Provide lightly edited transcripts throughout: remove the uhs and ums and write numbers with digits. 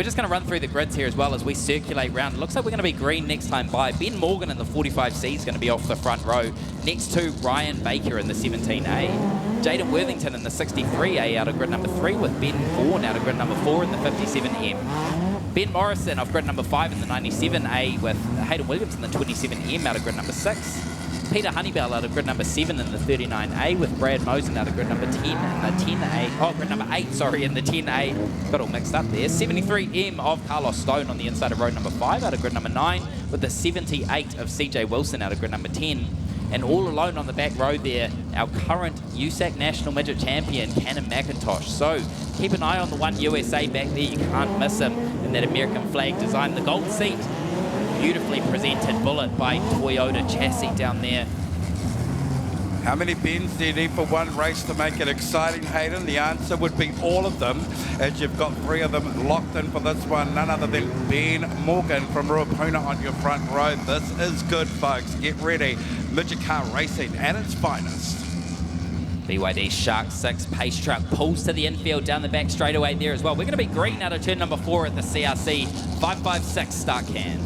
We're just going to run through the grids here as well as we circulate round. It looks like we're going to be green next time by. Ben Morgan in the 45C is going to be off the front row. Next to Ryan Baker in the 17A. Jaden Worthington in the 63A out of grid number 3 with Ben Vaughan out of grid number 4 in the 57M. Ben Morrison off grid number 5 in the 97A with Hayden Williams in the 27M out of grid number 6. Peter Honeybell out of grid number 7 in the 39A with Brad Mosen out of grid number 10 in the 10A. Oh, grid number 8, sorry, in the 10A. Got all mixed up there. 73M of Carlos Stone on the inside of row number 5 out of grid number 9 with the 78 of CJ Wilson out of grid number 10. And all alone on the back row there, our current USAC National Midget Champion, Cannon McIntosh. So keep an eye on the One USA back there. You can't miss him in that American flag design. The gold seat. Beautifully presented bullet by Toyota chassis down there. How many bends do you need for one race to make it exciting, Hayden? The answer would be all of them, as you've got 3 of them locked in for this one. None other than Ben Morgan from Ruapuna on your front row. This is good, folks. Get ready. Midget car racing at its finest. BYD Shark 6 pace truck pulls to the infield down the back straightaway there as well. We're going to be green out of turn number 4 at the CRC. 556 start can.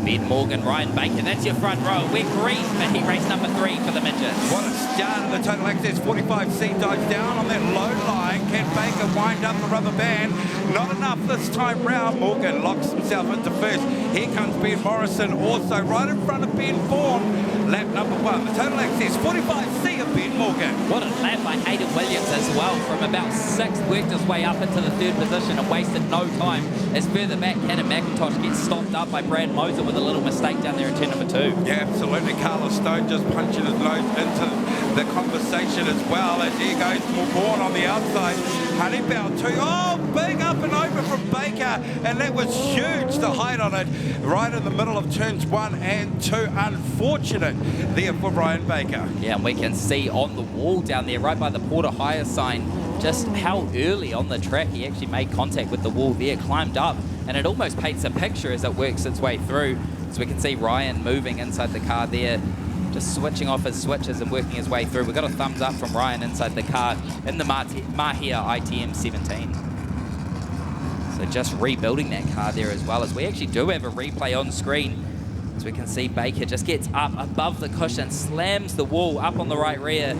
Ben Morgan, Ryan Baker, that's your front row. We're green for heat race number 3 for the midgets. What a start. The total access 45C dives down on that low line. Can Baker wind up the rubber band? Not enough this time round. Morgan locks himself into first. Here comes Ben Morrison also right in front of Ben Vaughan. Lap number 1. The total access 45C of Ben Morgan. What a lap by Hayden Williams as well. From about 6th, worked his way up into the 3rd position and wasted no time. As further back, Cannon McIntosh gets stopped up by Brad Moser with a little mistake down there in turn number 2. Yeah, absolutely. Carlos Stone just punching his nose into the conversation as well. And here goes Vaughan on the outside. Honeybell too. Oh, big up and over from Baker. And that was huge, the height on it. Right in the middle of turns 1 and 2. Unfortunate there for Ryan Baker. Yeah, and we can see on the wall down there, right by the Porter Hire sign, just how early on the track he actually made contact with the wall there, climbed up, and it almost paints a picture as it works its way through. So we can see Ryan moving inside the car there, just switching off his switches and working his way through. We've got a thumbs up from Ryan inside the car in the Mahia ITM 17. So just rebuilding that car there as well, as we actually do have a replay on screen. As we can see Baker just gets up above the cushion, slams the wall up on the right rear.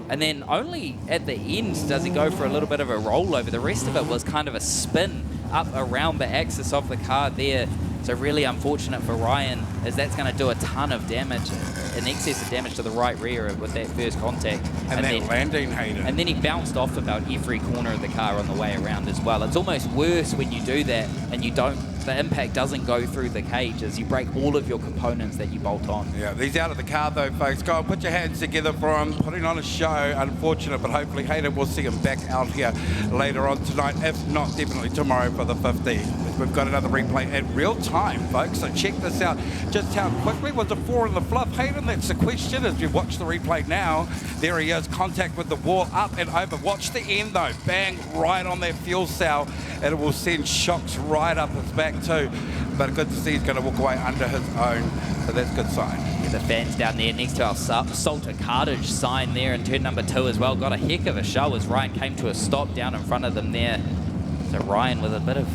And then only at the end does he go for a little bit of a rollover. The rest of it was kind of a spin up around the axis of the car there. So really unfortunate for Ryan, as that's going to do a ton of damage, in excess of damage to the right rear with that first contact. And that then, landing, Hayden. And then he bounced off about every corner of the car on the way around as well. It's almost worse when you do that and you don't, the impact doesn't go through the cage, as you break all of your components that you bolt on. Yeah, he's out of the car though, folks. Go and put your hands together for him, putting on a show. Unfortunate, but hopefully Hayden will see him back out here later on tonight, if not definitely tomorrow for the 15th. We've got another replay in real time, folks, so check this out. Just how quickly was the 4 in the fluff? Hayden, that's the question as we watch the replay now. There he is, contact with the wall, up and over. Watch the end though, bang, right on that fuel cell, and it will send shocks right up his back too. But good to see he's going to walk away under his own, so that's a good sign. Yeah, the fans down there next to our Salter Cartage sign there in turn number 2 as well. Got a heck of a show as Ryan came to a stop down in front of them there. So Ryan with a bit of,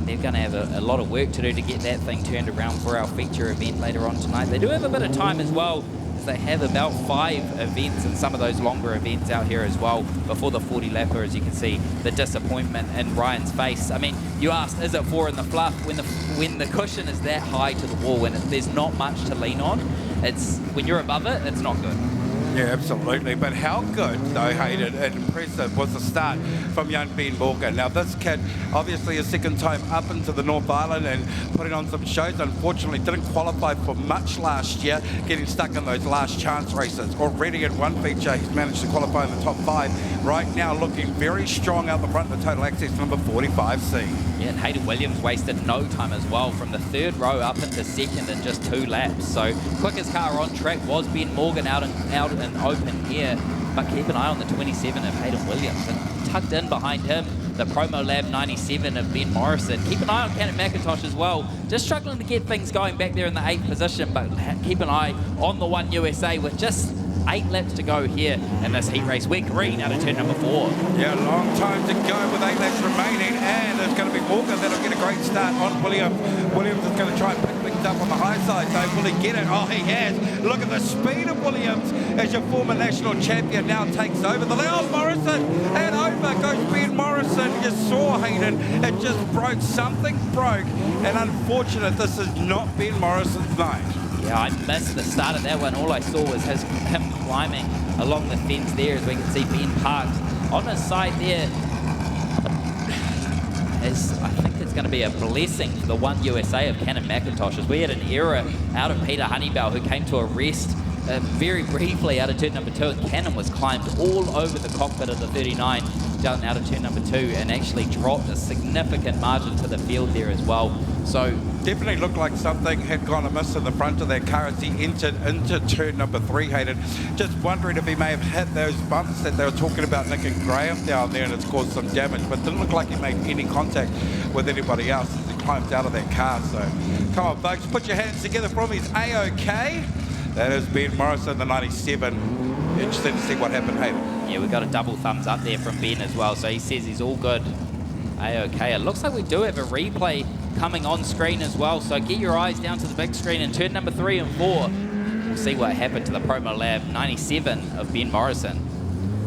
they're going to have a lot of work to do to get that thing turned around for our feature event later on tonight. They do have a bit of time as well, as they have about 5 events and some of those longer events out here as well before the 40 lapper. As you can see, the disappointment in Ryan's face. I mean, you asked, is it 4 in the fluff? When the cushion is that high to the wall and there's not much to lean on, it's when you're above it, it's not good. Yeah, absolutely. But how good, though, Hayden, and impressive was the start from young Ben Morgan. Now, this kid, obviously a second time up into the North Island and putting on some shows. Unfortunately, didn't qualify for much last year, getting stuck in those last chance races. Already in one feature, he's managed to qualify in the top 5. Right now, looking very strong out the front of the total access number 45C. Yeah, and Hayden Williams wasted no time as well, from the 3rd row up into 2nd in just 2 laps. So quickest car on track was Ben Morgan out in open here, but keep an eye on the 27 of Hayden Williams, and tucked in behind him the Promo Lab 97 of Ben Morrison. Keep an eye on Cannon McIntosh as well, just struggling to get things going back there in the 8th position, but keep an eye on the One USA with just 8 laps to go here in this heat race. We're green out of turn number 4. Yeah, long time to go with 8 laps remaining, and there's going to be Morgan that'll get a great start on Williams. Williams is going to try and pick things up on the high side, though. Will he get it? Oh, he has. Look at the speed of Williams as your former national champion now takes over the lead. Oh, Morrison, and over goes Ben Morrison. You saw Hayden, it just broke. Something broke, and unfortunate, this is not Ben Morrison's night. Yeah, I missed the start of that one. All I saw was him climbing along the fence there, as we can see Ben parked on his side there. I think it's going to be a blessing for the One USA of Cannon McIntosh, as we had an error out of Peter Honeybell, who came to a rest very briefly out of turn number 2, and Cannon was climbed all over the cockpit of the 39 down out of turn number 2 and actually dropped a significant margin to the field there as well. So definitely looked like something had gone amiss in the front of that car as he entered into turn number 3, Hayden. Just wondering if he may have hit those bumps that they were talking about, Nick and Graham down there, and it's caused some damage, but didn't look like he made any contact with anybody else as he climbed out of that car. So come on, folks, put your hands together for him. He's A-OK. That is Ben Morrison, the 97. Interesting to see what happened, Hayden. Yeah, we got a double thumbs up there from Ben as well, so he says he's all good. A-OK. It looks like we do have a replay coming on screen as well, so get your eyes down to the big screen in turn number 3 and 4. We'll see what happened to the Promo Lab 97 of Ben Morrison.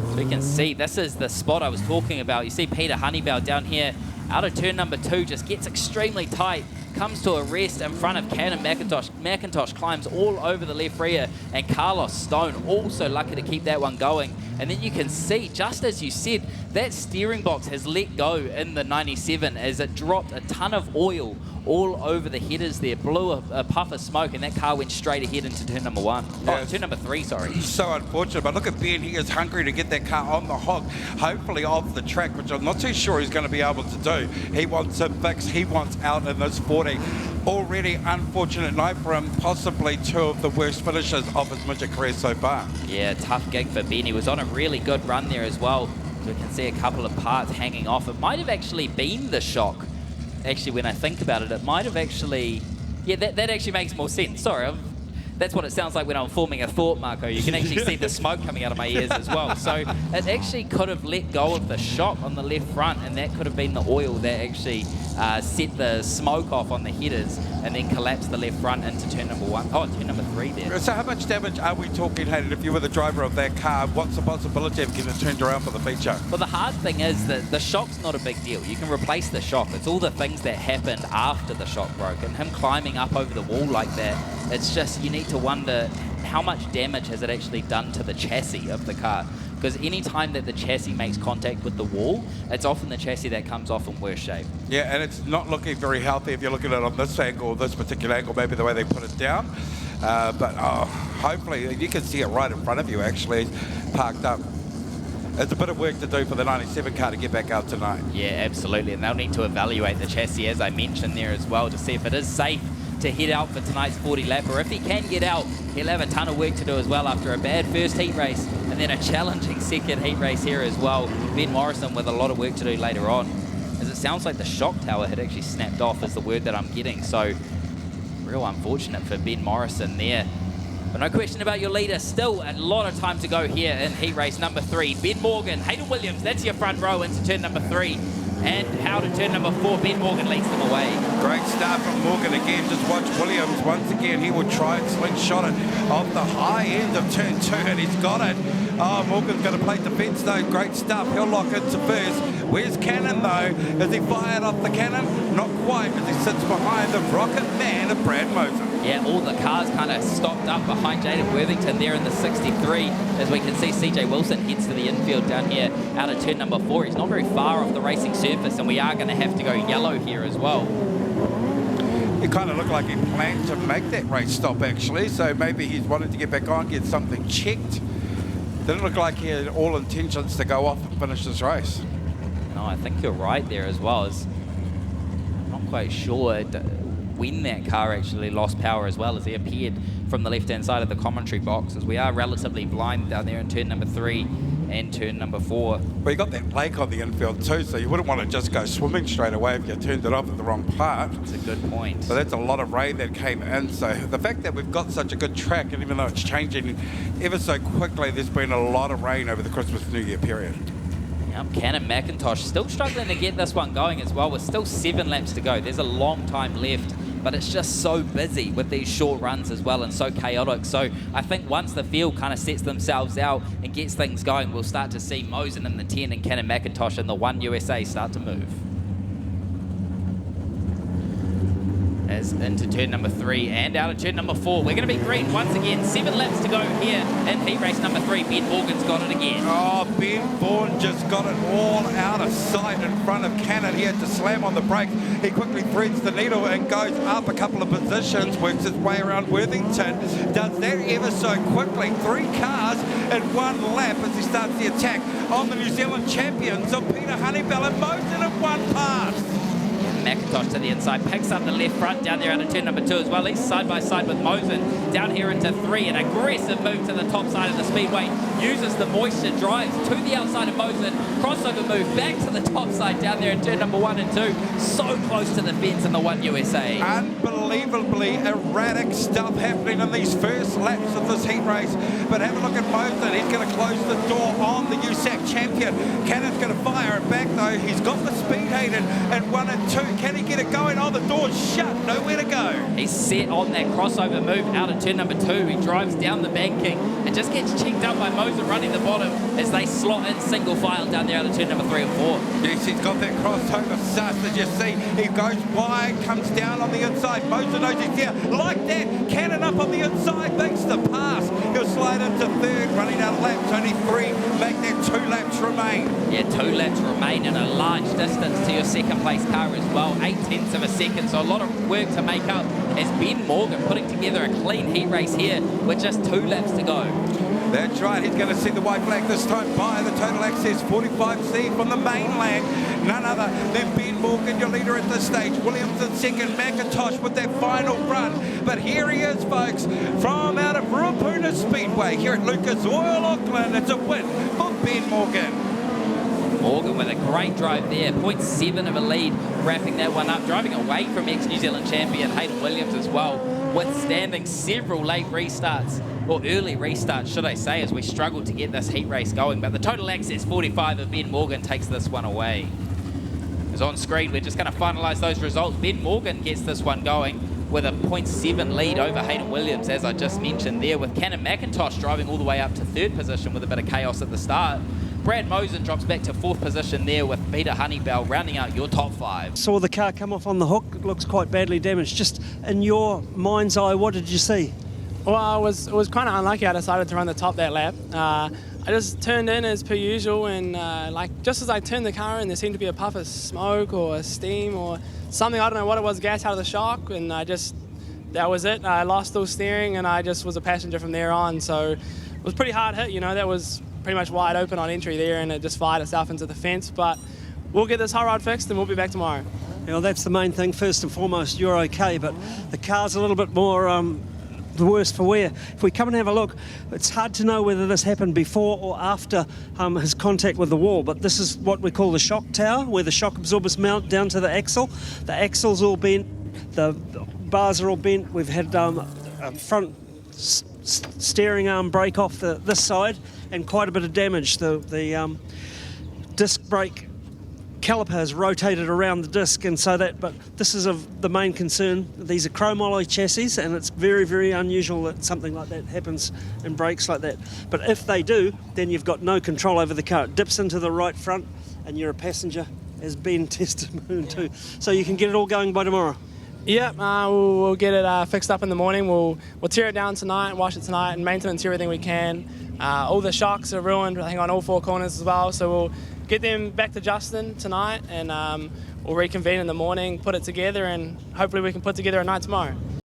So we can see this is the spot I was talking about. You see Peter Honeybell down here out of turn number 2, just gets extremely tight, comes to a rest in front of Cannon McIntosh. McIntosh climbs all over the left rear, and Carlos Stone also lucky to keep that one going. And then you can see, just as you said, that steering box has let go in the 97 as it dropped a ton of oil all over the headers there, blew a puff of smoke, and that car went straight ahead into turn number 1. Oh, turn number 3, sorry. So unfortunate, but look at Ben, he is hungry to get that car on the hog, hopefully off the track, which I'm not too sure he's going to be able to do. He wants a fix, he wants out in this 40. Already unfortunate night for him, possibly 2 of the worst finishes of his midget career so far. Yeah, tough gig for Ben. He was on a really good run there as well. So we can see a couple of parts hanging off. It might have actually been the shock. Actually, when I think about it, it might have actually... Yeah, that actually makes more sense. Sorry, that's what it sounds like when I'm forming a thought, Marco. You can actually see the smoke coming out of my ears as well. So it actually could have let go of the shock on the left front, and that could have been the oil that actually set the smoke off on the headers and then collapsed the left front into turn number 1. Oh, turn number 3 there. So how much damage are we talking, Hayden? If you were the driver of that car, what's the possibility of getting it turned around for the feature? Well, the hard thing is that the shock's not a big deal. You can replace the shock. It's all the things that happened after the shock broke, and him climbing up over the wall like that, it's just, you need to wonder how much damage has it actually done to the chassis of the car. Because any time that the chassis makes contact with the wall, it's often the chassis that comes off in worse shape. Yeah, and it's not looking very healthy if you're looking at it on this angle, this particular angle, maybe the way they put it down. But hopefully, you can see it right in front of you actually, parked up. It's a bit of work to do for the 97 car to get back out tonight. Yeah, absolutely, and they'll need to evaluate the chassis, as I mentioned there as well, to see if it is safe to head out for tonight's 40 lap, or if he can get out, he'll have a ton of work to do as well after a bad first heat race and then a challenging second heat race here as well. Ben Morrison with a lot of work to do later on, as it sounds like the shock tower had actually snapped off is the word that I'm getting, so real unfortunate for Ben Morrison there. But no question about your leader, still a lot of time to go here in heat race number 3. Ben Morgan, Hayden Williams, that's your front row into turn number 3. And out of turn number 4, Ben Morgan leads them away. Great start from Morgan again. Just watch Williams once again. He will try and slingshot it off the high end of turn 2, and he's got it. Oh, Morgan's going to play defence though. Great stuff. He'll lock into first. Where's Cannon though? Is he fired off the cannon? Not quite, as he sits behind the rocket man of Brad Moser. Yeah, all the cars kind of stopped up behind Jaden Worthington there in the 63. As we can see, CJ Wilson heads to the infield down here out of turn number 4. He's not very far off the racing surface, and we are going to have to go yellow here as well. It kind of looked like he planned to make that race stop actually, so maybe he's wanted to get back on, get something checked. Didn't look like he had all intentions to go off and finish this race. No, I think you're right there as well. I'm not quite sure when that car actually lost power as well, as he appeared from the left-hand side of the commentary box, as we are relatively blind down there in turn number 3. and turn number 4. Well, you got that lake on the infield too, so you wouldn't want to just go swimming straight away if you turned it off at the wrong part. That's a good point. So that's a lot of rain that came in. So the fact that we've got such a good track, and even though it's changing ever so quickly, there's been a lot of rain over the Christmas New Year period. Yep, Canon McIntosh still struggling to get this one going as well. With still 7 laps to go. There's a long time left, but it's just so busy with these short runs as well and so chaotic. So I think once the field kind of sets themselves out and gets things going, we'll start to see Mosen in the 10 and Canon McIntosh in the 1 USA start to move. As into turn number 3 and out of turn number 4. We're going to be green once again. 7 laps to go here in heat race number 3. Ben Morgan's got it again. Oh, Ben Vaughan just got it all out of sight in front of Cannon. He had to slam on the brakes. He quickly threads the needle and goes up a couple of positions, works his way around Worthington. Does that ever so quickly. 3 cars in 1 lap as he starts the attack on the New Zealand champions of Peter Honeybell and Mosen in 1 pass. McIntosh to the inside, picks up the left front down there out of turn number 2 as well. He's side by side with Mosen down here into 3. An aggressive move to the top side of the speedway. Uses the moisture, drives to the outside of Mosen. Crossover move back to the top side down there in turn number 1 and 2. So close to the fence in the 1 USA. Unbelievably erratic stuff happening in these first laps of this heat race. But have a look at Mosen. He's going to close the door on the USAC champion. Cannon's going to fire it back though. He's got the speed hated in 1 and 2. Can he get it going? Oh, the door's shut. Nowhere to go. He's set on that crossover move out of turn number 2. He drives down the banking and just gets checked out by Mosen running the bottom as they slot in single file down there out of turn number 3 and 4. Yes, he's got that crossover sus, as you see. He goes wide, comes down on the inside. Mosen knows he's there. Like that, Cannon up on the inside, makes the pass. He'll slide into 3rd, running out of laps. Only 3, make that 2 laps remain. Yeah, 2 laps remain in a large distance to your second place car as well. 0.8 of a second, so a lot of work to make up as Ben Morgan putting together a clean heat race here with just 2 laps to go. That's right, he's going to see the white flag this time by the Total Access 45C from the mainland. None other than Ben Morgan, your leader at this stage. Williams in 2nd, McIntosh with that final run. But here he is, folks, from out of Ruapuna Speedway here at Lucas Oil, Auckland. It's a win for Ben Morgan. Morgan with a great drive there, 0.7 of a lead, wrapping that one up, driving away from ex-New Zealand champion Hayden Williams as well, withstanding several late restarts, or early restarts, should I say, as we struggled to get this heat race going. But the Total Access 45 of Ben Morgan takes this one away. As on screen, we're just going to finalise those results. Ben Morgan gets this one going with a 0.7 lead over Hayden Williams, as I just mentioned there, with Canon McIntosh driving all the way up to 3rd position with a bit of chaos at the start. Brad Mosen drops back to 4th position there with Peter Honeybell rounding out your top 5. Saw the car come off on the hook. It looks quite badly damaged. Just in your mind's eye, what did you see? Well, it was kind of unlucky. I decided to run the top that lap. I just turned in as per usual, and just as I turned the car in, there seemed to be a puff of smoke or steam or something. I don't know what it was, gas out of the shock, and that was it. I lost all steering, and I just was a passenger from there on. So it was pretty hard hit. That was pretty much wide open on entry there, and it just fired itself into the fence. But we'll get this hot rod fixed, and we'll be back tomorrow. That's the main thing. First and foremost, you're okay, but the car's a little bit more the worse for wear. If we come and have a look, it's hard to know whether this happened before or after his contact with the wall, but this is what we call the shock tower, where the shock absorbers mount down to the axle. The axle's all bent, the bars are all bent. We've had a front steering arm break off this side, and quite a bit of damage. The disc brake caliper has rotated around the disc, and so but this is the main concern. These are chrome alloy chassis, and it's very, very unusual that something like that happens in brakes like that. But if they do, then you've got no control over the car. It dips into the right front, and you're a passenger, as Ben testimony too. So you can get it all going by tomorrow. Yep, we'll get it fixed up in the morning. We'll tear it down tonight, wash it tonight, and maintenance everything we can. All the shocks are ruined, I think, on all 4 corners as well. So we'll get them back to Justin tonight, and we'll reconvene in the morning, put it together, and hopefully we can put together a night tomorrow.